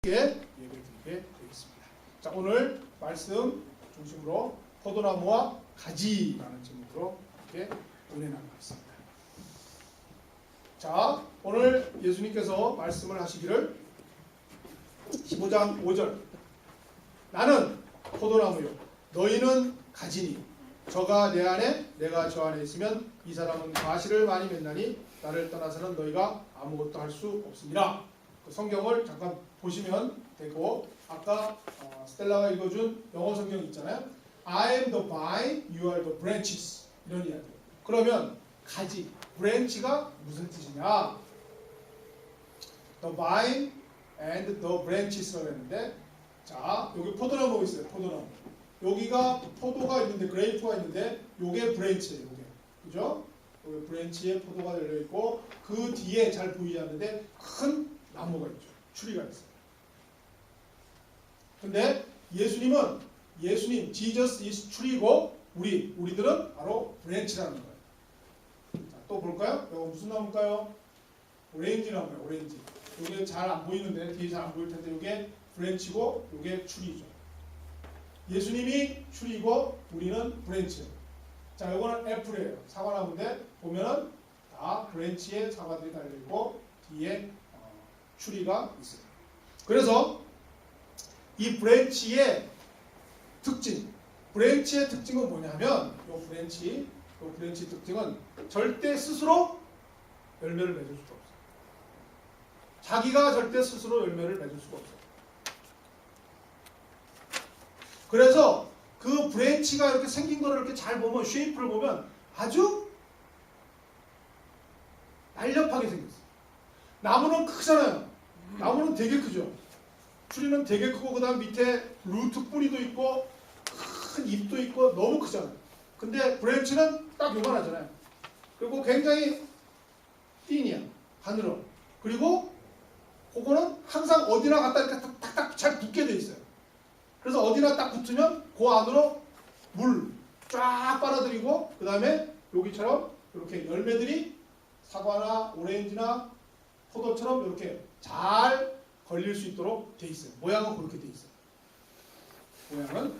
예배드리게 되겠습니다. 자, 오늘 말씀 중심으로 포도나무와 가지라는 제목으로 이렇게 은혜 나누겠습니다. 자, 오늘 예수님께서 말씀을 하시기를 15장 5절 나는 포도나무요 너희는 가지니 저가 내 안에 내가 저 안에 있으면 이 사람은 과실을 많이 맺나니 나를 떠나서는 너희가 아무것도 할 수 없습니다. 그 성경을 잠깐 보시면 되고 아까 스텔라가 읽어준 영어 성경 있잖아요. I am the vine, you are the branches 이런 이야기. 그러면 가지, branch가 무슨 뜻이냐? The vine and the branches라고 했는데 자 여기 포도나무 있어요. 포도나무. 여기가 포도가 있는데 그레이프가 있는데 요게 브랜치예요. 요게 그죠? 여기 브랜치에 포도가 열려 있고 그 뒤에 잘 보이지 않는데 큰 나무가 있죠. 추리가 있어요. 근데 예수님 Jesus is 추리고 우리들은 바로 브랜치라는 거예요. 자, 또 볼까요? 이거 무슨 나무일까요? 오렌지 나무예요. 오렌지. 이게 잘 안 보이는데 뒤에 잘 안 보일 텐데 이게 브랜치고 이게 추리죠. 예수님이 추리고 우리는 브랜치예요. 자, 이거는 애플이에요. 사과나무인데 보면은 다 브랜치에 사과들이 달려 있고 뒤에 추리가 있어요. 그래서 이 브랜치의 특징은 뭐냐면 이 브랜치 특징은 절대 스스로 열매를 맺을 수가 없어요. 자기가 절대 스스로 열매를 맺을 수가 없어요. 그래서 그 브랜치가 이렇게 생긴 거를 이렇게 잘 보면 쉐이프를 보면 아주 날렵하게 생겼어요. 나무는 크잖아요. 나무는 되게 크죠. 추리는 되게 크고 그 다음 밑에 루트 뿌리도 있고 큰 잎도 있고 너무 크잖아요. 근데 브랜치는 딱 요만하잖아요. 그리고 굉장히 띵이야. 가늘어. 그리고 그거는 항상 어디나 갖다 이렇게 딱딱 잘 붙게 돼 있어요. 그래서 어디나 딱 붙으면 그 안으로 물 쫙 빨아들이고 그 다음에 여기처럼 이렇게 열매들이 사과나 오렌지나 포도처럼 이렇게 잘 걸릴 수 있도록 돼 있어요. 모양은 그렇게 돼 있어요. 모양은.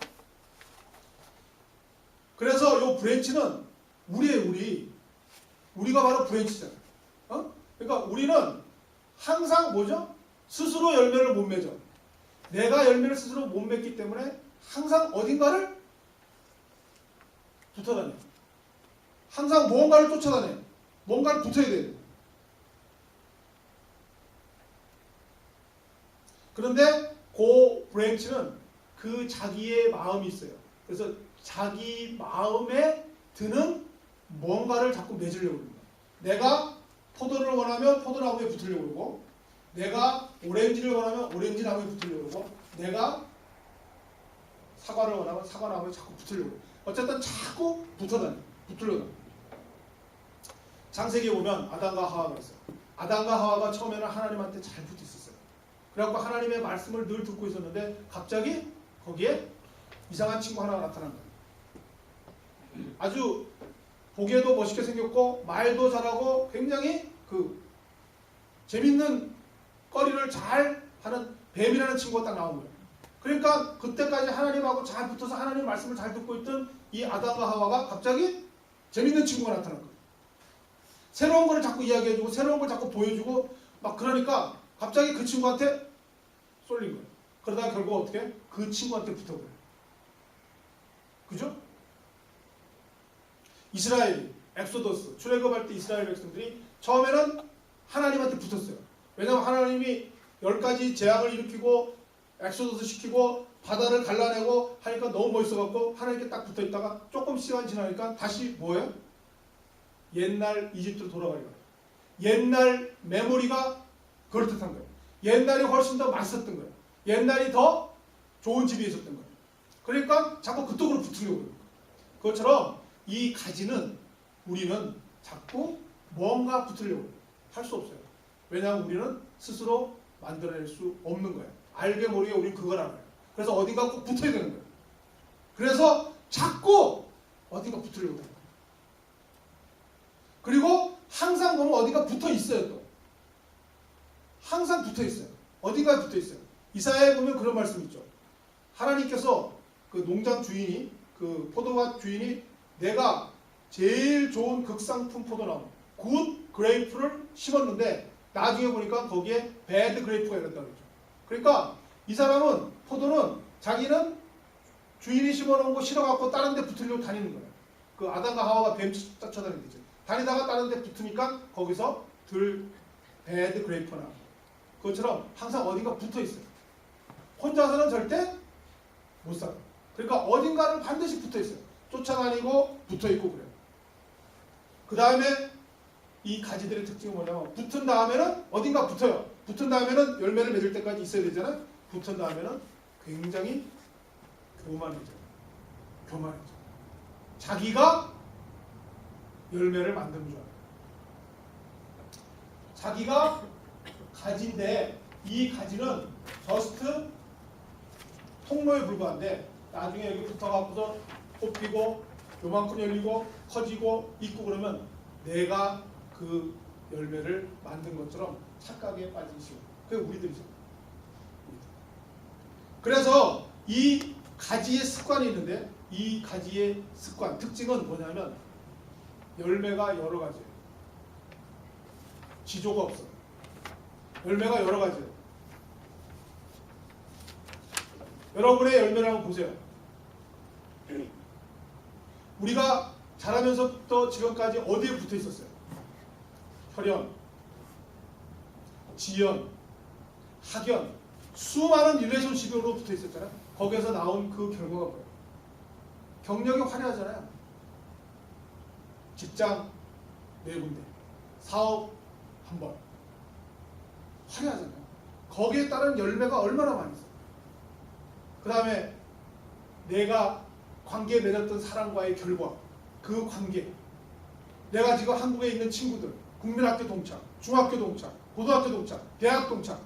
그래서 이 브랜치는 우리가 바로 브랜치잖아요. 그러니까 우리는 항상 뭐죠? 스스로 열매를 못 맺어. 내가 열매를 스스로 못 맺기 때문에 항상 어딘가를 붙어다녀. 항상 무언가를 쫓아다녀. 뭔가를 붙어야 돼요. 그런데 그 브랜치는 그 자기의 마음이 있어요. 그래서 자기 마음에 드는 뭔가를 자꾸 맺으려고 합니다. 내가 포도를 원하면 포도나무에 붙으려고 그러고 내가 오렌지를 원하면 오렌지 나무에 붙으려고 그러고 내가 사과를 원하면 사과나무에 자꾸 붙으려고 그러고 어쨌든 자꾸 붙으려고 합니다. 창세기에 보면 아담과 하와가 있어요. 아담과 하와가 처음에는 하나님한테 잘 붙어 있었어요. 그래갖고 하나님의 말씀을 늘 듣고 있었는데 갑자기 거기에 이상한 친구 하나가 나타난 거예요. 아주 보기에도 멋있게 생겼고 말도 잘하고 굉장히 재밌는 거리를 잘 하는 뱀이라는 친구가 딱 나온 거예요. 그러니까 그때까지 하나님하고 잘 붙어서 하나님 말씀을 잘 듣고 있던 이 아담과 하와가 갑자기 재밌는 친구가 나타난 거예요. 새로운 거를 자꾸 이야기해주고 새로운 걸 자꾸 보여주고 막 그러니까 갑자기 그 친구한테 쏠린 거예요. 그러다가 결국 어떻게? 그 친구한테 붙어버려요. 그죠? 이스라엘, 엑소더스, 출애굽할 때 이스라엘 백성들이 처음에는 하나님한테 붙었어요. 왜냐하면 하나님이 10가지 재앙을 일으키고 엑소더스 시키고 바다를 갈라내고 하니까 너무 멋있어갖고 하나님께 딱 붙어있다가 조금 시간 지나니까 다시 뭐예요? 옛날 이집트로 돌아가려고 해요. 옛날 메모리가 그럴듯한 거예요. 옛날이 훨씬 더 맛있었던 거예요. 옛날이 더 좋은 집에 있었던 거예요. 그러니까 자꾸 그쪽으로 붙으려고 해요. 그것처럼 이 가지는 우리는 자꾸 뭔가 붙으려고 할 수 없어요. 왜냐하면 우리는 스스로 만들어낼 수 없는 거예요. 알게 모르게 우리는 그걸 알아요. 그래서 어딘가 꼭 붙어야 되는 거예요. 그래서 자꾸 어딘가 붙으려고 해요. 그리고 항상 보면 어딘가 붙어 있어요. 또 항상 붙어 있어요. 어딘가에 붙어 있어요. 이사야에 보면 그런 말씀이 있죠. 하나님께서 그 농장 주인이, 그 포도밭 주인이 내가 제일 좋은 극상품 포도나무 굿 그레이프를 심었는데 나중에 보니까 거기에 배드 그레이프가 일었다고 그러죠. 그러니까 이 사람은 포도는 자기는 주인이 심어놓은 거 실어갖고 다른 데 붙으려고 다니는 거예요. 그 아담과 하와가 뱀 쫓아다니는 거죠. 다니다가 다른 데 붙으니까 거기서 배드 그레이프가 나와요. 그것처럼 항상 어딘가 붙어 있어요. 혼자서는 절대 못 살아요. 그러니까 어딘가를 반드시 붙어 있어요. 쫓아다니고 붙어 있고 그래요. 그 다음에 이 가지들의 특징은 뭐냐면 붙은 다음에는 어딘가 붙어요. 붙은 다음에는 열매를 맺을 때까지 있어야 되잖아요. 붙은 다음에는 굉장히 교만해져요. 교만해져요. 자기가 열매를 만드는 줄 알아요. 자기가 가지인데 이 가지는 저스트 통로에 불과한데 나중에 여기 붙어갖고서 뽑히고 요만큼 열리고 커지고 있고 그러면 내가 그 열매를 만든 것처럼 착각에 빠지시고 그게 우리들이죠. 그래서 이 가지의 습관이 있는데 이 가지의 습관, 특징은 뭐냐면 열매가 여러 가지예요. 지조가 없어요. 열매가 여러 가지예요. 여러분의 열매를 한번 보세요. 우리가 자라면서부터 지금까지 어디에 붙어 있었어요? 혈연, 지연, 학연, 수많은 릴레이션십으로 붙어 있었잖아요. 거기에서 나온 그 결과가 뭐예요? 경력이 화려하잖아요. 직장 4군데, 사업 1번. 화려하잖아요. 거기에 따른 열매가 얼마나 많이 있어요. 그 다음에 내가 관계에 맺었던 사람과의 결과, 그 관계, 내가 지금 한국에 있는 친구들, 국민학교 동창, 중학교 동창, 고등학교 동창, 대학 동창,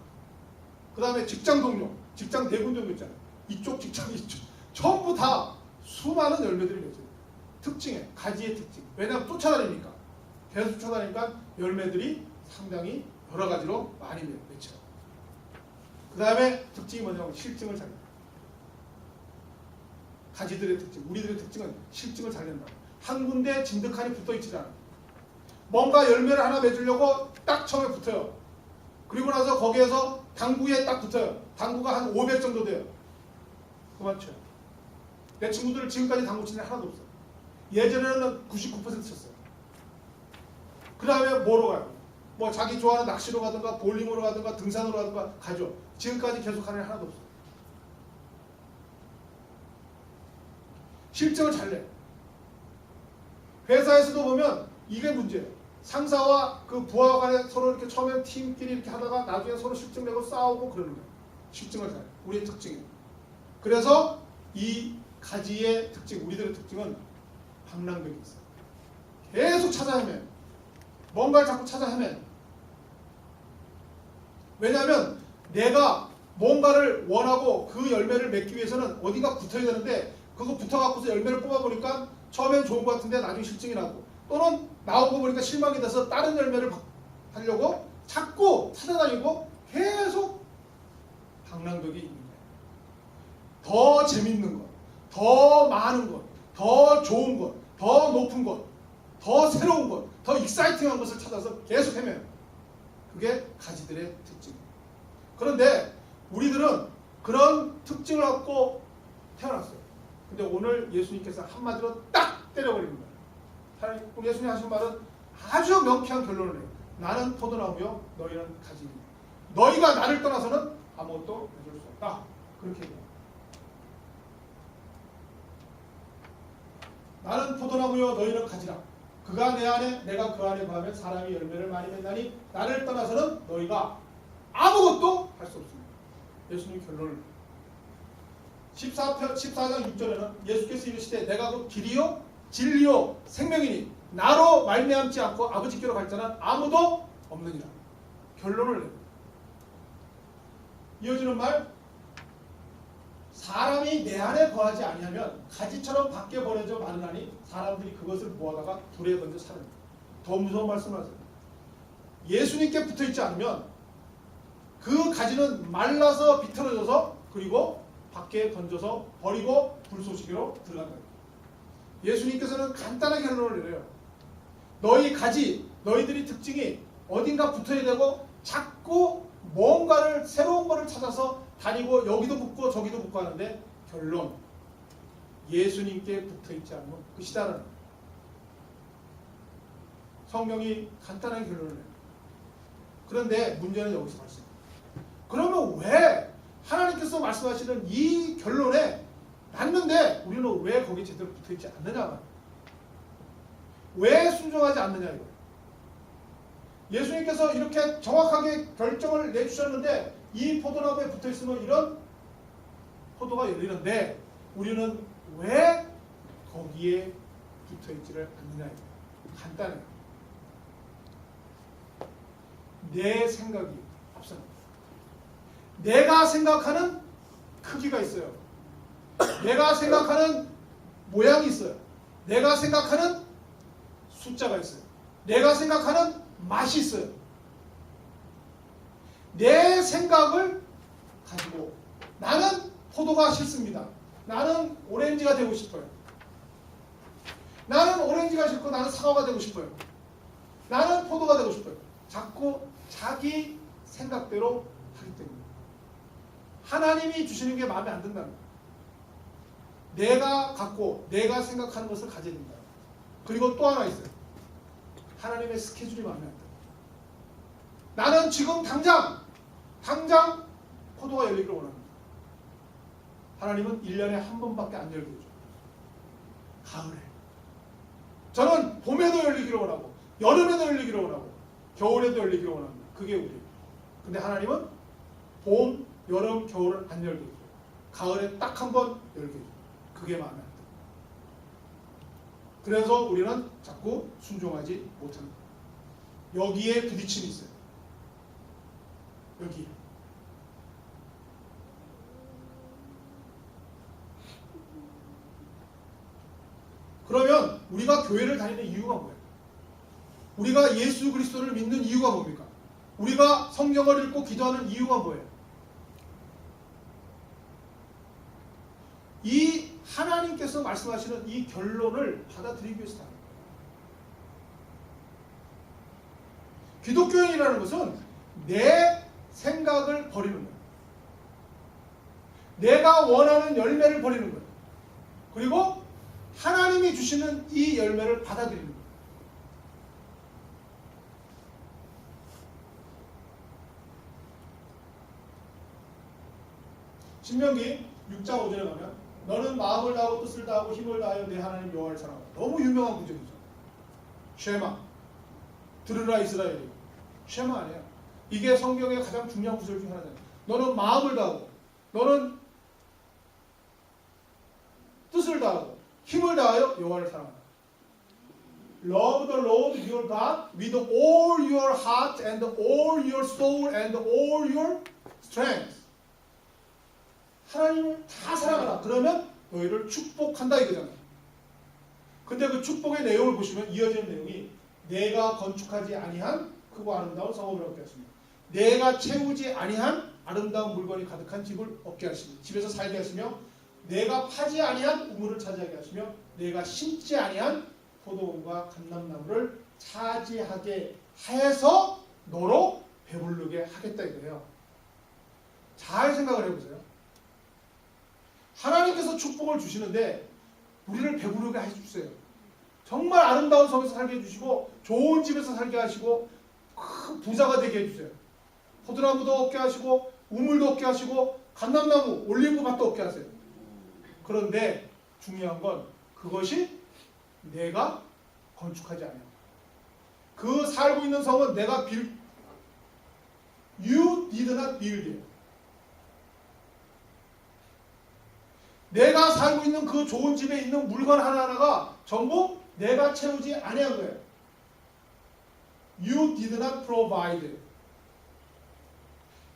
그 다음에 직장 동료, 직장 4군데 정도 있잖아요. 이쪽 직장 이쪽 전부 다 수많은 열매들이 맺어요. 특징에 가지의 특징. 왜냐하면 쫓아다니니까 계속 쫓아다니니까 열매들이 상당히 여러 가지로 많이 맺혀요. 그 다음에 특징이 뭐냐면 실증을 잘 낸다. 가지들의 특징, 우리들의 특징은 실증을 잘 낸다. 한 군데 진득하니 붙어있지 않아요. 뭔가 열매를 하나 맺으려고 딱 처음에 붙어요. 그리고 나서 거기에서 당구에 딱 붙어요. 당구가 한 500 정도 돼요. 그만 쳐요. 내 친구들은 지금까지 당구 치는 애 하나도 없어요. 예전에는 99% 쳤어요. 그 다음에 뭐로 가요? 뭐 자기 좋아하는 낚시로 가든가 볼링으로 가든가 등산으로 가든가 가죠. 지금까지 계속 하는 애 하나도 없어요. 실증을 잘 내. 회사에서도 보면 이게 문제예요. 상사와 그 부하 간에 서로 이렇게 처음에 팀끼리 이렇게 하다가 나중에 서로 실증 내고 싸우고 그러는 거예요. 실증을 잘 내. 우리의 특징이에요. 그래서 이 가지의 특징, 우리들의 특징은 방랑벽이 있어요. 계속 찾아 헤매. 뭔가를 자꾸 찾아 헤매. 왜냐하면 내가 뭔가를 원하고 그 열매를 맺기 위해서는 어디가 붙어야 되는데 그거 붙어갖고서 열매를 뽑아보니까 처음엔 좋은 것 같은데 나중에 실증이 나고 또는 나온 거 보니까 실망이 돼서 다른 열매를 하려고 자꾸 찾아다니고 계속 방랑벽이 있는 거예요. 더 재밌는 것, 더 많은 것, 더 좋은 것, 더 높은 것, 더 새로운 것, 더 익사이팅한 것을 찾아서 계속 헤매요. 그게 가지들의 특징이에요. 그런데 우리들은 그런 특징을 갖고 태어났어요. 근데 오늘 예수님께서 한마디로 딱 때려버리는 거예요. 우리 예수님 하신 말은 아주 명쾌한 결론을 해요. 나는 포도나무요, 너희는 가지입니다. 너희가 나를 떠나서는 아무것도 해줄 수 없다. 그렇게 얘기해요. 나는 포도나무요, 너희는 가지라. 그가 내 안에, 내가 그 안에 거하면 사람이 열매를 많이 맺나니 나를 떠나서는 너희가 아무것도 할 수 없습니다. 예수님 결론을 14장 6절에는 예수께서 이르시되 내가 그 길이요 진리요 생명이니 나로 말미암지 않고 아버지께로 갈 자는 아무도 없느니라. 결론을 내요. 이어지는 말, 사람이 내 안에 거하지 아니하면 가지처럼 밖에 버려져 마르나니 사람들이 그것을 모아다가 불에 던져 사릅니다. 더 무서운 말씀을 하세요. 예수님께 붙어있지 않으면 그 가지는 말라서 비틀어져서 그리고 밖에 던져서 버리고 불쏘시개로 들어간다. 예수님께서는 간단한 결론을 내려요. 너희 가지, 너희들이 특징이 어딘가 붙어야 되고 자꾸 뭔가를 새로운 거를 찾아서 다니고 여기도 붙고 저기도 붙고 하는데 결론 예수님께 붙어있지 않으면 끝이다라는 거예요. 성경이 간단하게 결론을 내요. 그런데 문제는 여기서 발생해요. 그러면 왜 하나님께서 말씀하시는 이 결론에 맞는데 우리는 왜 거기에 제대로 붙어있지 않느냐, 왜 순종하지 않느냐 이거예요. 예수님께서 이렇게 정확하게 결정을 내주셨는데 이 포도나무에 붙어있으면 이런 포도가 열리는데 우리는 왜 거기에 붙어있지를 않느냐 이거예요. 간단해요. 내 생각이 앞섭니다. 내가 생각하는 크기가 있어요. 내가 생각하는 모양이 있어요. 내가 생각하는 숫자가 있어요. 내가 생각하는 맛이 있어요. 내 생각을 가지고 나는 포도가 싫습니다. 나는 오렌지가 되고 싶어요. 나는 오렌지가 싫고 나는 사과가 되고 싶어요. 나는 포도가 되고 싶어요. 자꾸 자기 생각대로 하기 때문에 하나님이 주시는 게 마음에 안 든다는 거예요. 내가 갖고 내가 생각하는 것을 가져야 된다. 그리고 또 하나 있어요. 하나님의 스케줄이 마음에 안 든다. 나는 지금 당장 포도가 열리기를 원합니다. 하나님은 1년에 한 번밖에 안 열게 해줘요. 가을에. 저는 봄에도 열리기를 원하고 여름에도 열리기를 원하고 겨울에도 열리기를 원합니다. 그게 우리예요. 근데 하나님은 봄, 여름, 겨울을 안 열게 해줘요. 가을에 딱 한 번 열게 해줘요. 그게 마음에 안 들어요. 그래서 우리는 자꾸 순종하지 못합니다. 여기에 부딪힘이 있어요. 여기에. 그러면 우리가 교회를 다니는 이유가 뭐예요? 우리가 예수 그리스도를 믿는 이유가 뭡니까? 우리가 성경을 읽고 기도하는 이유가 뭐예요? 이 하나님께서 말씀하시는 이 결론을 받아들이기 위해서 합니다. 기독교인이라는 것은 내 생각을 버리는 거예요. 내가 원하는 열매를 버리는 거예요. 그리고 하나님이 주시는 이 열매를 받아들이는 거예요. 신명기 6장 5절에 가면 너는 마음을 다하고 뜻을 다하고 힘을 다하여 내 하나님 여호와를 사랑하라. 너무 유명한 구절이죠. 쉐마. 들으라 이스라엘이. 쉐마 아니에요. 이게 성경의 가장 중요한 구절 중 하나잖아요. 너는 마음을 다하고 너는 뜻을 다하고 힘을 다하여 여호와를 사랑하라. Love the Lord your God with all your heart and all your soul and all your strength. 하나님을 다 사랑하라. 그러면 너희를 축복한다 이거잖아요. 근데 그 축복의 내용을 보시면 이어지는 내용이 내가 건축하지 아니한 크고 아름다운 성읍을 얻게 하시며 내가 채우지 아니한 아름다운 물건이 가득한 집을 얻게 하시며 집에서 살게 하시며 내가 파지 아니한 우물을 차지하게 하시며 내가 심지 아니한 포도원과 감람나무를 차지하게 해서 너로 배부르게 하겠다 이거예요. 잘 생각을 해보세요. 하나님께서 축복을 주시는데 우리를 배부르게 해주세요. 정말 아름다운 섬에서 살게 해주시고 좋은 집에서 살게 하시고 큰 부자가 되게 해주세요. 포도나무도 얻게 하시고 우물도 얻게 하시고 감람나무, 올리브밭도 얻게 하세요. 그런데 중요한 건 그것이 내가 건축하지 않아요. 그 살고 있는 성은 내가 You did not build it. 내가 살고 있는 그 좋은 집에 있는 물건 하나하나가 전부 내가 채우지 아니한 거예요. You did not provide.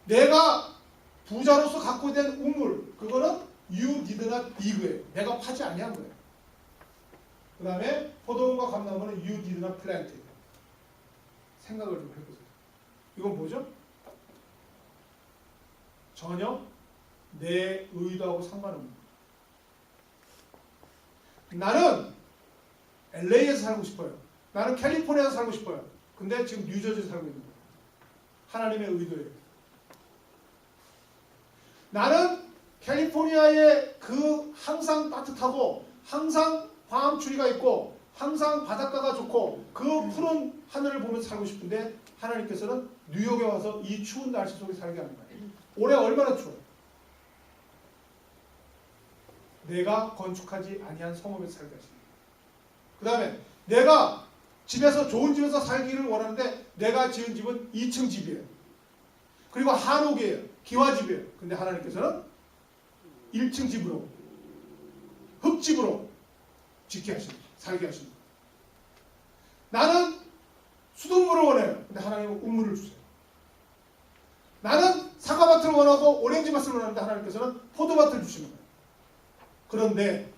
내가 부자로서 갖고 된 우물, 그거는 You did not dig예요. 내가 파지 아니한 거예요. 그 다음에 포도원과 감나무는 You did not plant. 생각을 좀 해보세요. 이건 뭐죠? 전혀 내 의도하고 상관없는 거예요. 나는 LA에서 살고 싶어요. 나는 캘리포니아에서 살고 싶어요. 근데 지금 뉴저지에서 살고 있는 거예요. 하나님의 의도예요. 나는 캘리포니아에 그 항상 따뜻하고 항상 광암추리가 있고 항상 바닷가가 좋고 그 푸른 하늘을 보면서 살고 싶은데 하나님께서는 뉴욕에 와서 이 추운 날씨 속에 살게 하는 거예요. 올해 얼마나 추워요? 내가 건축하지 아니한 성읍에서 살게 하십니다. 그 다음에 내가 집에서 좋은 집에서 살기를 원하는데 내가 지은 집은 2층 집이에요. 그리고 한옥이에요. 기와집이에요. 근데 하나님께서는 1층 집으로 흙집으로 짓게 하십니다. 살게 하십니다. 나는 수돗물을 원해요. 근데 하나님은 우물을 주세요. 나는 사과밭을 원하고 오렌지밭을 원하는데 하나님께서는 포도밭을 주시는 거예요. 그런데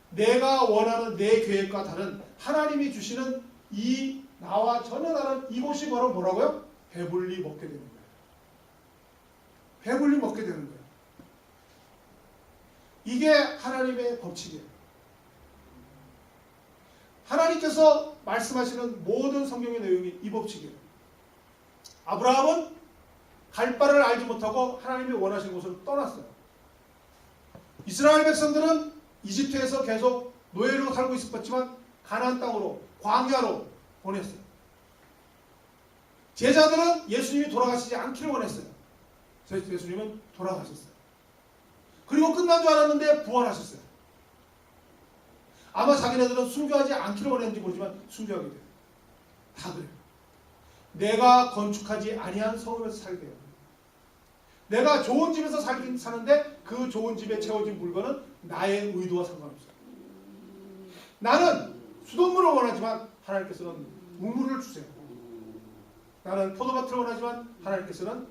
내가 원하는 내 계획과 다른 하나님이 주시는 이 나와 전혀 다른 이곳이 바로 뭐라고요? 배불리 먹게 되는 거예요. 배불리 먹게 되는 거예요. 이게 하나님의 법칙이에요. 하나님께서 말씀하시는 모든 성경의 내용이 이 법칙이에요. 아브라함은 갈 바를 알지 못하고 하나님이 원하시는 곳으로 떠났어요. 이스라엘 백성들은 이집트에서 계속 노예로 살고 있었지만 가나안 땅으로 광야로 보냈어요. 제자들은 예수님이 돌아가시지 않기를 원했어요. 예수님은 돌아가셨어요. 그리고 끝난 줄 알았는데 부활하셨어요. 아마 자기네들은 순교하지 않기를 원했는지 모르지만 순교하게 돼요. 다 그래요. 내가 건축하지 아니한 성읍에서 살게 해요. 내가 좋은 집에서 살긴 사는데 그 좋은 집에 채워진 물건은 나의 의도와 상관없어요. 나는 수돗물을 원하지만 하나님께서는 우물을 주세요. 나는 포도밭을 원하지만 하나님께서는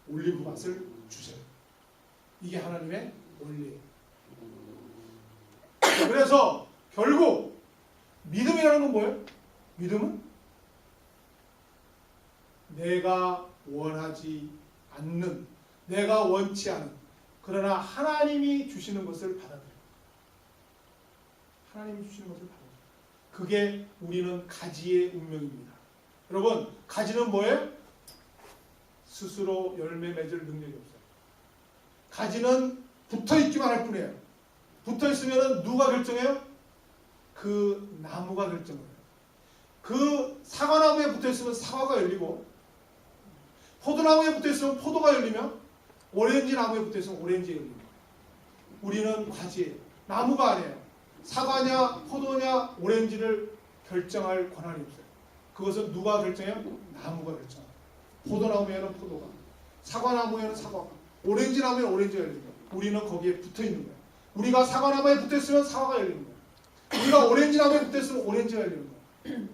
올리브밭을 주세요. 이게 하나님의 원리예요. 그래서 결국 믿음이라는 건 뭐예요? 믿음은 내가 원하지 않는, 내가 원치 않은, 그러나 하나님이 주시는 것을 받아들여요. 하나님이 주시는 것을 받아들여요. 그게 우리는 가지의 운명입니다. 여러분, 가지는 뭐예요? 스스로 열매 맺을 능력이 없어요. 가지는 붙어있기만 할 뿐이에요. 붙어있으면 누가 결정해요? 그 나무가 결정해요. 그 사과나무에 붙어있으면 사과가 열리고, 포도나무에 붙어있으면 포도가 열리며, 오렌지 나무에 붙어있으면 오렌지가 열립니다. 우리는 가지예요. 나무가 아니에요. 사과냐 포도냐 오렌지를 결정할 권한이 없어요. 그것은 누가 결정해요? 나무가 결정해요. 포도나무에는 포도가, 사과나무에는 사과가, 오렌지 나무에는 오렌지가 열립니다. 우리는 거기에 붙어있는 거예요. 우리가 사과나무에 붙어있으면 사과가 열리는 거예요. 우리가 오렌지 나무에 붙어있으면 오렌지가 열리는 거예요.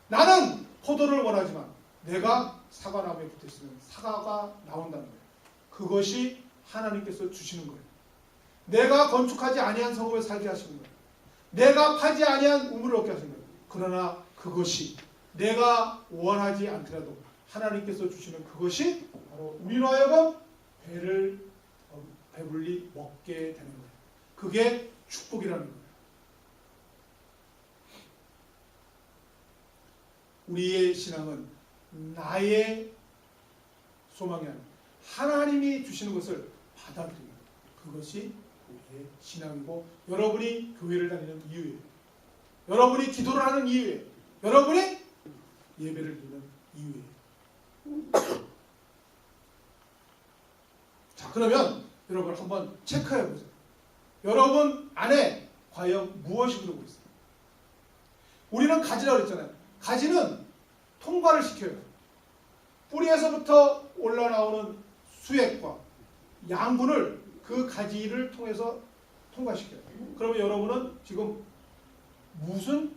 나는 포도를 원하지만 내가 사과나무에 붙어있으면 사과가 나온다는 거예요. 그것이 하나님께서 주시는 거예요. 내가 건축하지 아니한 성읍에 살게 하시는 거예요. 내가 파지 아니한 우물을 얻게 하시는 거예요. 그러나 그것이 내가 원하지 않더라도 하나님께서 주시는 그것이 바로 우리로 하여금 배불리 먹게 되는 거예요. 그게 축복이라는 거예요. 우리의 신앙은 나의 소망이 아니라 하나님이 주시는 것을 받아들이는 거예요. 그것이 우리의 신앙이고 여러분이 교회를 다니는 이유예요. 여러분이 기도를 하는 이유예요. 여러분이 예배를 드리는 이유예요. 자, 그러면 여러분 한번 체크해 보세요. 여러분 안에 과연 무엇이 흐르고 있어요? 우리는 가지라고 했잖아요. 가지는 통과를 시켜요. 뿌리에서부터 올라나오는 수액과 양분을 그 가지를 통해서 통과시켜요. 그러면 여러분은 지금 무슨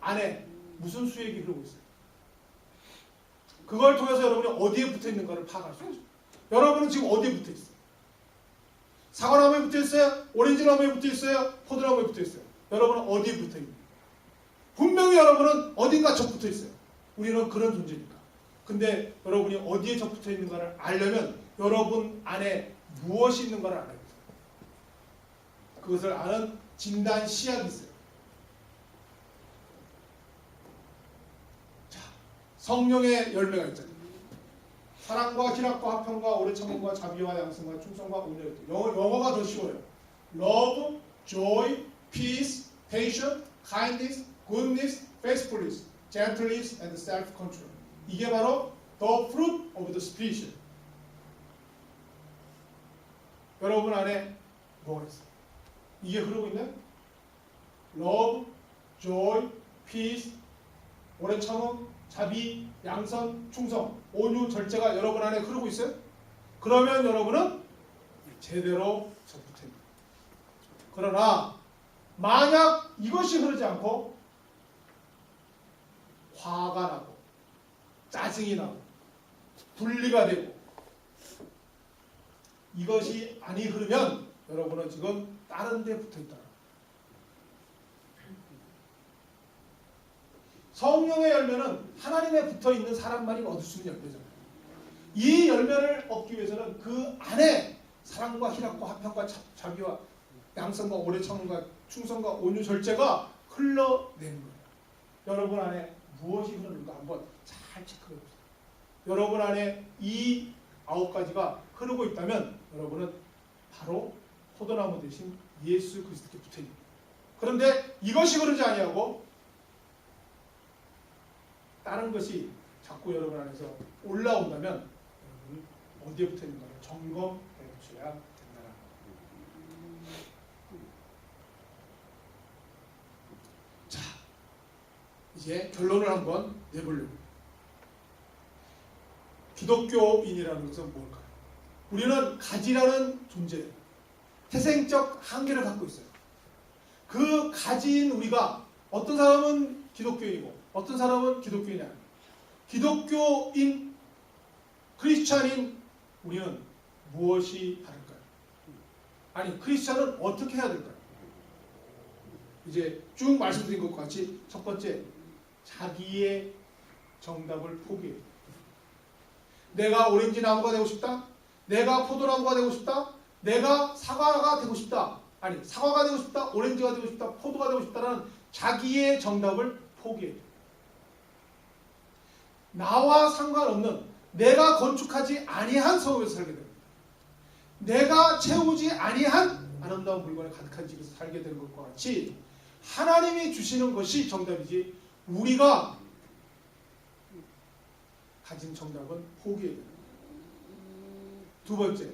안에 무슨 수액이 흐르고 있어요? 그걸 통해서 여러분이 어디에 붙어 있는가를 파악할 수 있죠. 여러분은 지금 어디에 붙어 있어요? 사과나무에 붙어 있어요? 오렌지 나무에 붙어 있어요? 포도나무에 붙어 있어요? 여러분은 어디에 붙어 있는 거예요? 분명히 여러분은 어딘가 적 붙어 있어요. 우리는 그런 존재니까. 근데 여러분이 어디에 적붙어 있는가를 알려면 여러분 안에 무엇이 있는가를 알아야 돼요. 그것을 아는 진단 시약이 있어요. 자, 성령의 열매가 있잖아요. 사랑과 희락과 화평과 오래 참음과 자비와 양성과 충성과 온유를. 영어가 더 쉬워요. Love, joy, peace, patience, kindness, goodness, faithfulness, gentleness, and self-control. 이게 바로 the fruit of the Spirit. 여러분 안에 뭐가 있어요? 이게 흐르고 있나요? Love, joy, peace, 오래 참음, 자비, 양선, 충성, 온유, 절제가 여러분 안에 흐르고 있어요? 그러면 여러분은 제대로 적붙어 있는 거예요. 그러나 만약 이것이 흐르지 않고 화가 나고 짜증이 나고 분리가 되고 이것이 아니 흐르면 여러분은 지금 다른 데 붙어 있다. 성령의 열매는 하나님에 붙어 있는 사람만이 얻을 수 있는 열매잖아요. 이 열매를 얻기 위해서는 그 안에 사랑과 희락과 화평과 자비와 양성과 오래 참음과 충성과 온유 절제가 흘러내는 거예요. 여러분 안에 무엇이 흐르는가 한번 잘 체크해 보세요. 여러분 안에 이 9가지가 흐르고 있다면 여러분은 바로 포도나무 대신 예수 그리스도께 붙어 있는 거예요. 그런데 이것이 흐르지 아니하고 다른 것이 자꾸 여러분 안에서 올라온다면 여러분은 어디에 붙어 있는가를 점검해 보셔야 된다는 거예요. 자, 이제 결론을 한번 내보려고. 기독교인이라는 것은 뭘까요? 우리는 가지라는 존재예요. 태생적 한계를 갖고 있어요. 그 가지인 우리가 어떤 사람은 기독교인이고 어떤 사람은 기독교인이 아니에요. 기독교인, 크리스찬인 우리는 무엇이 다를까요? 아니, 크리스찬은 어떻게 해야 될까요? 이제 쭉 말씀드린 것과 같이 첫 번째, 자기의 정답을 포기해요. 내가 오렌지 나무가 되고 싶다? 내가 포도나무가 되고 싶다? 내가 사과가 되고 싶다? 아니, 사과가 되고 싶다? 오렌지가 되고 싶다? 포도가 되고 싶다라는 자기의 정답을 포기해요. 나와 상관없는 내가 건축하지 아니한 성읍에서 살게 됩니다. 내가 채우지 아니한 아름다운 물건에 가득한 집에서 살게 되는 것과 같이 하나님이 주시는 것이 정답이지 우리가 가진 정답은 포기해야 됩니다. 두 번째,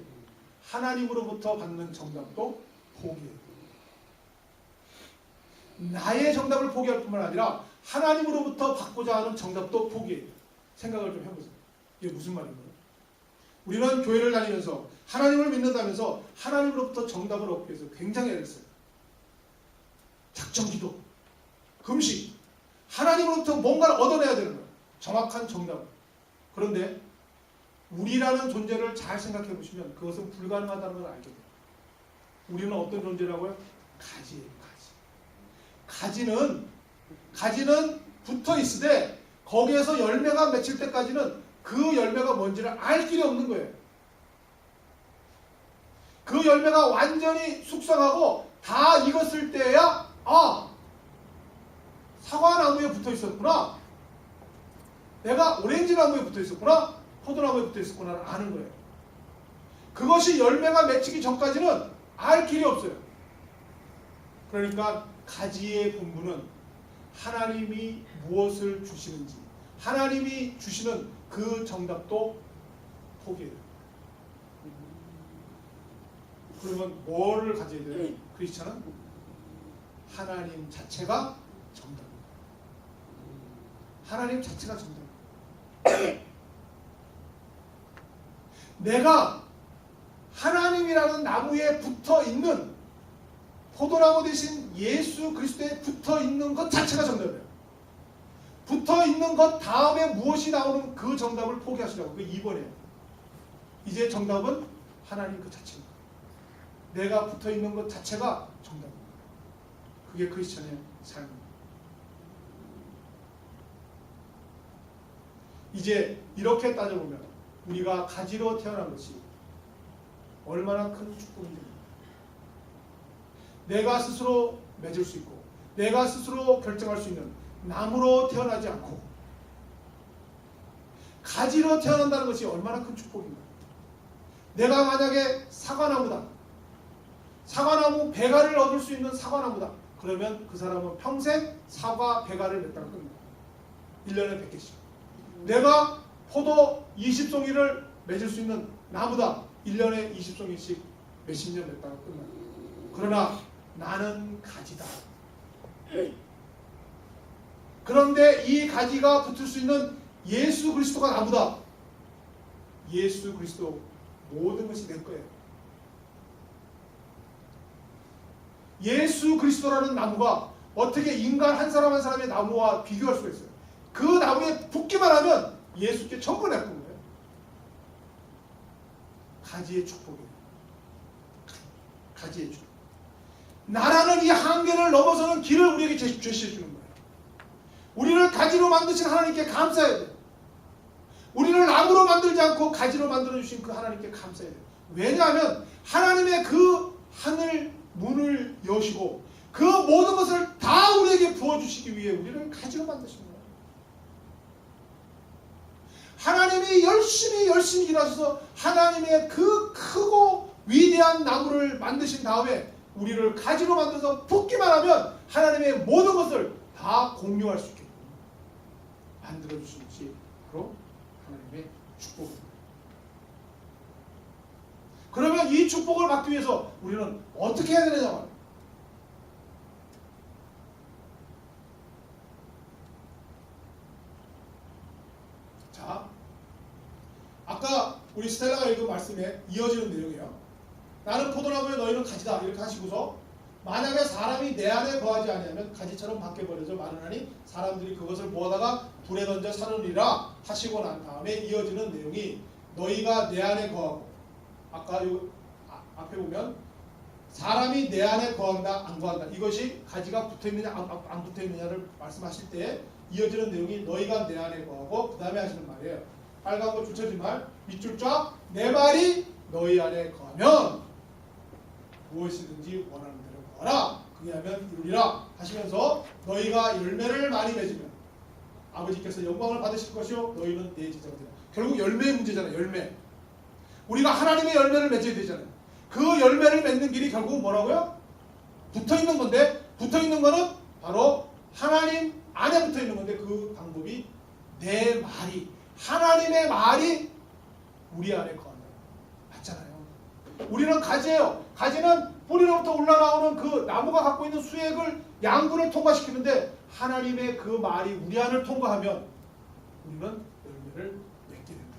하나님으로부터 받는 정답도 포기해야 됩니다. 나의 정답을 포기할 뿐만 아니라 하나님으로부터 받고자 하는 정답도 포기해야 됩니다. 생각을 좀 해보세요. 이게 무슨 말인가요? 우리는 교회를 다니면서 하나님을 믿는다면서 하나님으로부터 정답을 얻기 위해서 굉장히 애를 써요. 작정기도, 금식, 하나님으로부터 뭔가를 얻어내야 되는 거예요. 정확한 정답. 그런데 우리라는 존재를 잘 생각해 보시면 그것은 불가능하다는 걸 알게 돼요. 우리는 어떤 존재라고요? 가지예요. 가지. 가지는 붙어 있으되 거기에서 열매가 맺힐 때까지는 그 열매가 뭔지를 알 길이 없는 거예요. 그 열매가 완전히 숙성하고 다 익었을 때야 사과나무에 붙어 있었구나. 내가 오렌지 나무에 붙어 있었구나. 포도나무에 붙어 있었구나를 아는 거예요. 그것이 열매가 맺히기 전까지는 알 길이 없어요. 그러니까 가지의 본분은 하나님이 무엇을 주시는지, 하나님이 주시는 그 정답도 포기해요. 그러면 뭐를 가져야 돼요? 크리스찬은 하나님 자체가 정답입니다. 하나님 자체가 정답입니다. 내가 하나님이라는 나무에 붙어 있는 포도나무 대신 예수 그리스도에 붙어 있는 것 자체가 정답이에요. 붙어 있는 것 다음에 무엇이 나오는 그 정답을 포기하시라고. 그 2번이에요. 이제 정답은 하나님 그 자체입니다. 내가 붙어 있는 것 자체가 정답입니다. 그게 크리스찬의 삶입니다. 이제 이렇게 따져보면 우리가 가지로 태어난 것이 얼마나 큰 축복인지, 내가 스스로 맺을 수 있고 내가 스스로 결정할 수 있는 나무로 태어나지 않고 가지로 태어난다는 것이 얼마나 큰 축복인가. 내가 만약에 사과나무다, 사과나무 배가를 얻을 수 있는 사과나무다, 그러면 그 사람은 평생 사과 배가를 맺다가 끝납니다. 1년에 100개씩. 내가 포도 20송이를 맺을 수 있는 나무다, 1년에 20송이씩 몇십 년 맺다가 끝납니다. 그러나 나는 가지다. 그런데 이 가지가 붙을 수 있는 예수 그리스도가 나무다. 예수 그리스도 모든 것이 내 거예요. 예수 그리스도라는 나무가 어떻게 인간 한 사람 한 사람의 나무와 비교할 수가 있어요? 그 나무에 붙기만 하면 예수께 전부 내 거예요. 가지의 축복이에요. 가지의 축복. 나라는 이 한계를 넘어서는 길을 우리에게 제시해 주는 거예요. 우리를 가지로 만드신 하나님께 감사해야 돼요. 우리를 나무로 만들지 않고 가지로 만들어 주신 그 하나님께 감사해야 돼요. 왜냐하면 하나님의 그 하늘 문을 여시고 그 모든 것을 다 우리에게 부어주시기 위해 우리를 가지로 만드신 거예요. 하나님이 열심히 일하셔서 하나님의 그 크고 위대한 나무를 만드신 다음에 우리를 가지로 만들어서 붙기만 하면 하나님의 모든 것을 다 공유할 수 있게끔 만들어주신 것이 바로 하나님의 축복입니다. 그러면 이 축복을 받기 위해서 우리는 어떻게 해야 되느냐 말이에요. 자, 아까 우리 스텔라가 읽은 말씀에 이어지는 내용이에요. 나는 포도나무에 너희는 가지다 이렇게 하시고서 만약에 사람이 내 안에 거하지 아니하면 가지처럼 밖에 버려져 마르나니 사람들이 그것을 모아다가 불에 던져 사르리라 하시고 난 다음에 이어지는 내용이 너희가 내 안에 거하고, 아까 요 앞에 보면 사람이 내 안에 거한다 안 거한다, 이것이 가지가 붙어있느냐 안 붙어있느냐를 말씀하실 때 이어지는 내용이 너희가 내 안에 거하고 그 다음에 하시는 말이에요. 빨간 거 줄쳐진 말 밑줄 쫙, 내 말이 너희 안에 거하면 무엇이든지 원하는 대로 구하라 그게 하면 이루리라 하시면서 너희가 열매를 많이 맺으면 아버지께서 영광을 받으실 것이요 너희는 내 제자가 되리라. 결국 열매의 문제잖아요. 열매. 우리가 하나님의 열매를 맺어야 되잖아요. 그 열매를 맺는 길이 결국 뭐라고요? 붙어있는 건데, 붙어있는 거는 바로 하나님 안에 붙어있는 건데 그 방법이 내 말이, 하나님의 말이 우리 안에 거한다. 맞잖아요. 우리는 가지예요. 가지는 뿌리로부터 올라나오는 그 나무가 갖고 있는 수액을 양분을 통과시키는데 하나님의 그 말이 우리 안을 통과하면 우리는 열매를 맺게 된다.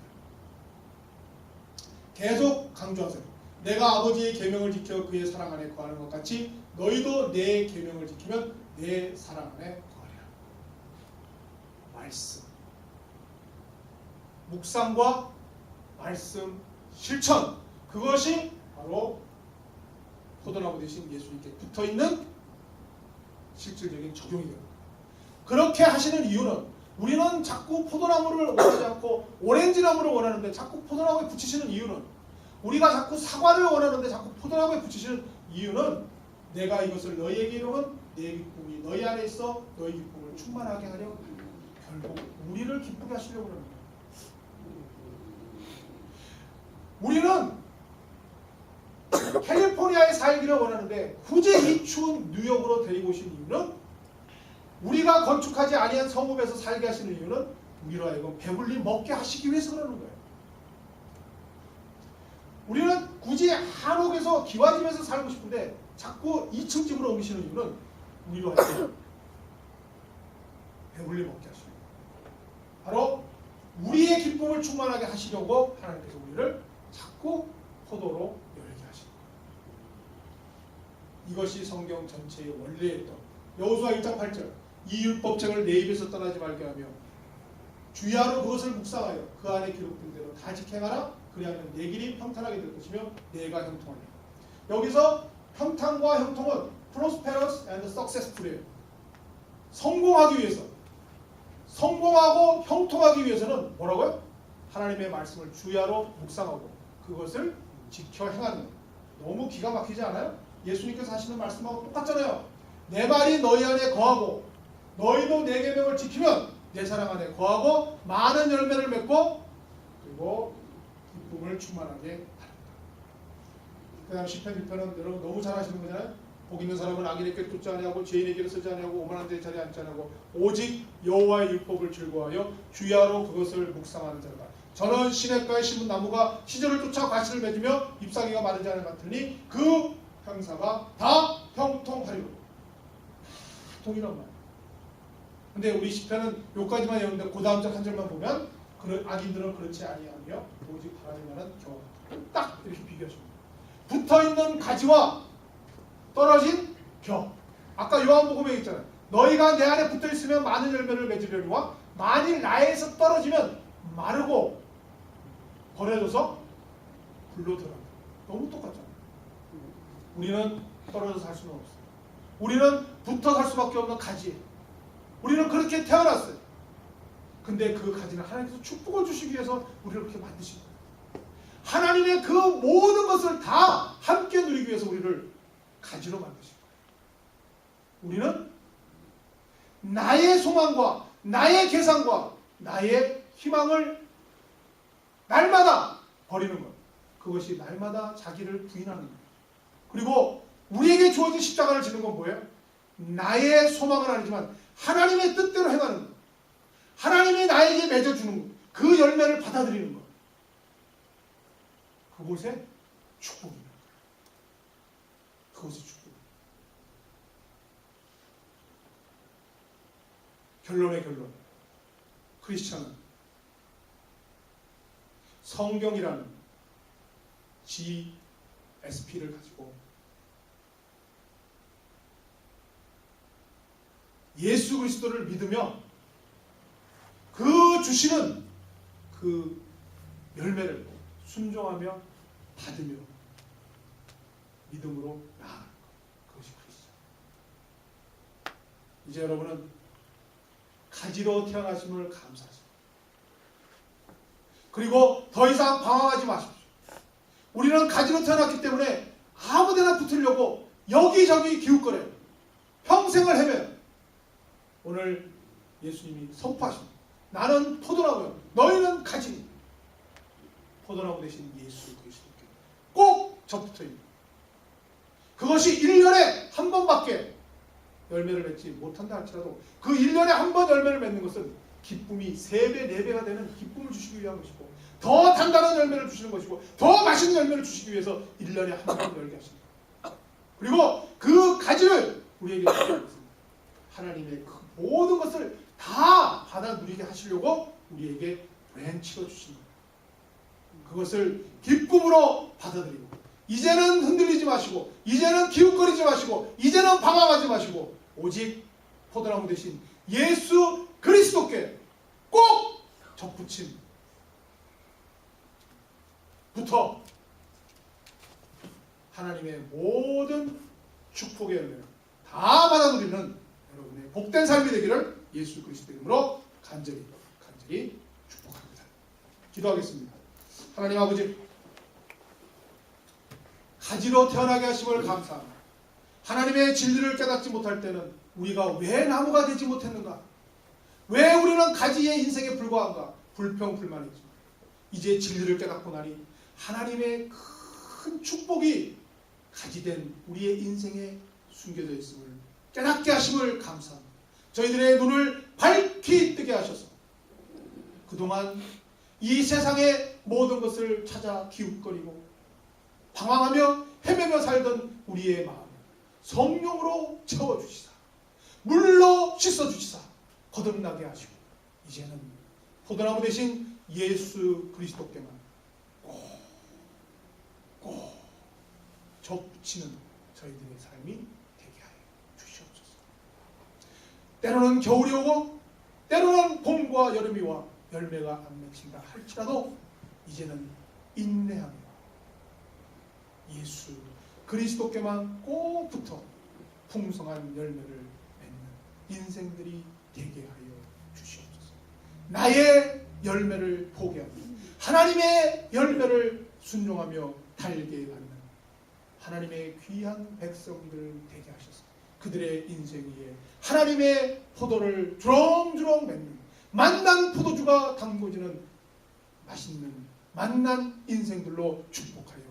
계속 강조하세요. 내가 아버지의 계명을 지켜 그의 사랑 안에 거하는 것 같이 너희도 내 계명을 지키면 내 사랑 안에 거하리라. 말씀. 묵상과 말씀 실천. 그것이 바로 포도나무 대신 예수님께 붙어있는 실질적인 적용이 됩니다. 그렇게 하시는 이유는 우리는 자꾸 포도나무를 원하지 않고 오렌지나무를 원하는데 자꾸 포도나무에 붙이시는 이유는, 우리가 자꾸 사과를 원하는데 자꾸 포도나무에 붙이시는 이유는 내가 이것을 너희에게 이루면 내 기쁨이 너희 안에 있어 너희 기쁨을 충만하게 하려 결국 우리를 기쁘게 하시려고 하는 거예요. 우리는 캘리포니아에 살기를 원하는데 굳이 이 추운 뉴욕으로 데리고 오신 이유는, 우리가 건축하지 아니한 성읍에서 살게 하시는 이유는 우리로 하여금 배불리 먹게 하시기 위해서 그러는 거예요. 우리는 굳이 한옥에서 기와집에서 살고 싶은데 자꾸 2층 집으로 옮기시는 이유는 우리로 하여금 배불리 먹게 하시는 거예요. 바로 우리의 기쁨을 충만하게 하시려고 하나님께서 우리를 자꾸 포도로 열게 하시는 거예요. 이것이 성경 전체의 원래였던 여호수아 1장 8절 이 율법책을 내 입에서 떠나지 말게 하며 주야로 그것을 묵상하여 그 안에 기록된 대로 다 지켜가라. 그리하면 내 길이 평탄하게 될 것이며 내가 형통하리라. 여기서 평탄과 형통은 prosperous and successful이에요. 성공하기 위해서, 성공하고 형통하기 위해서는 뭐라고요? 하나님의 말씀을 주야로 묵상하고 그것을 지켜 행하는 것. 너무 기가 막히지 않아요? 예수님께서 하시는 말씀하고 똑같잖아요. 내 말이 너희 안에 거하고 너희도 내 계명을 지키면 내 사랑 안에 거하고 많은 열매를 맺고 그리고 기쁨을 충만하게 하리라. 그 다음 시편 1편은 여러분 너무 잘 아시는 거잖아요. 복 있는 사람은 악인의 꾀를 쫓지 아니하고 죄인의 길을 쓰지 아니하고 오만한 자의 자리에 앉지 아니하고 오직 여호와의 율법을 즐거워하여 주야로 그것을 묵상하는 자다. 저는 시냇가에 심은 나무가 시절을 쫓아 가시를 맺으며 잎사귀가 마르지 않은 것 같으니 그 형사가 다 형통하리로. 통이란 말이에요. 근데 우리 시편은 여기까지만 외우는데 그 다음 절 한 절만 보면 악인들은 그렇지 아니하며 오직 바라지만은 겨우 딱 이렇게 비교하십니다. 붙어있는 가지와 떨어진 벼. 아까 요한복음에 있잖아요. 너희가 내 안에 붙어있으면 많은 열매를 맺으려니와 만일 나에서 떨어지면 마르고 버려져서 불로 들어간다. 너무 똑같잖아요. 우리는 떨어져서 살 수는 없어요. 우리는 붙어 살 수밖에 없는 가지예요. 우리는 그렇게 태어났어요. 근데 그 가지는 하나님께서 축복을 주시기 위해서 우리를 그렇게 만드신 거예요. 하나님의 그 모든 것을 다 함께 누리기 위해서 우리를 가지로 만드신 거예요. 우리는 나의 소망과 나의 계산과 나의 희망을 날마다 버리는 것. 그것이 날마다 자기를 부인하는 것. 그리고 우리에게 주어진 십자가를 지는 건 뭐예요? 나의 소망은 아니지만 하나님의 뜻대로 행하는 것. 하나님이 나에게 맺어주는 것. 그 열매를 받아들이는 것. 그곳에 축복입니다. 그것이 축복. 결론의 결론. 크리스천은 성경이라는 GSP를 가지고 예수 그리스도를 믿으며 그 주시는 그 열매를 순종하며 받으며 믿음으로 나아가는 것. 그것이 크리스천. 이제 여러분은 가지로 태어나심을 감사하십시오. 그리고 더 이상 방황하지 마십시오. 우리는 가지로 태어났기 때문에 아무데나 붙으려고 여기저기 기웃거려요. 평생을 헤매요. 오늘 예수님이 선포하십니다. 나는 포도나무요. 너희는 가지. 포도나무 대신 예수 그리스도께 꼭 접붙어있는. 그것이 1년에 한 번밖에 열매를 맺지 못한다 할지라도 그 1년에 한 번 열매를 맺는 것은 기쁨이 3배, 4배가 되는 기쁨을 주시기 위한 것이고 더 단단한 열매를 주시는 것이고 더 맛있는 열매를 주시기 위해서 1년에 한 번 열게 하십니다. 그리고 그 가지를 우리에게 주시겠습니다. 하나님의 그 모든 것을 다 받아 누리게 하시려고 우리에게 렌치어 주신 겁니다. 그것을 기쁨으로 받아들이고 이제는 흔들리지 마시고 이제는 기웃거리지 마시고 이제는 방황하지 마시고 오직 포도나무 대신 예수 그리스도께 꼭 접붙임 부터 하나님의 모든 축복의 열매를 다 받아 누리는 여러분의 복된 삶이 되기를 예수 그리스도 이름으로 간절히 축복합니다. 기도하겠습니다. 하나님 아버지, 가지로 태어나게 하심을 감사합니다. 하나님의 진리를 깨닫지 못할 때는 우리가 왜 나무가 되지 못했는가? 왜 우리는 가지의 인생에 불과한가? 불평불만이지만 이제 진리를 깨닫고 나니 하나님의 큰 축복이 가지된 우리의 인생에 숨겨져 있음을 깨닫게 하심을 감사합니다. 저희들의 눈을 밝히 뜨게 하셔서 그동안 이 세상의 모든 것을 찾아 기웃거리고 방황하며 헤매며 살던 우리의 마음을 성령으로 채워주시사 물로 씻어주시사 거듭나게 하시고 이제는 포도나무 대신 예수 그리스도께만 꼭 접붙이는 저희들의 삶이 되게 하여 주시옵소서. 때로는 겨울이 오고 때로는 봄과 여름이 와 열매가 안 맺힌다 할지라도 이제는 인내하며 예수 그리스도께만 꼭 붙어 풍성한 열매를 맺는 인생들이 되게 하여 주시옵소서. 나의 열매를 포기하고 하나님의 열매를 순종하며 달게 받는 하나님의 귀한 백성들 되게 하셔서 그들의 인생 위에 하나님의 포도를 주렁주렁 맺는 만난 포도주가 담궈지는 맛있는 만난 인생들로 축복하여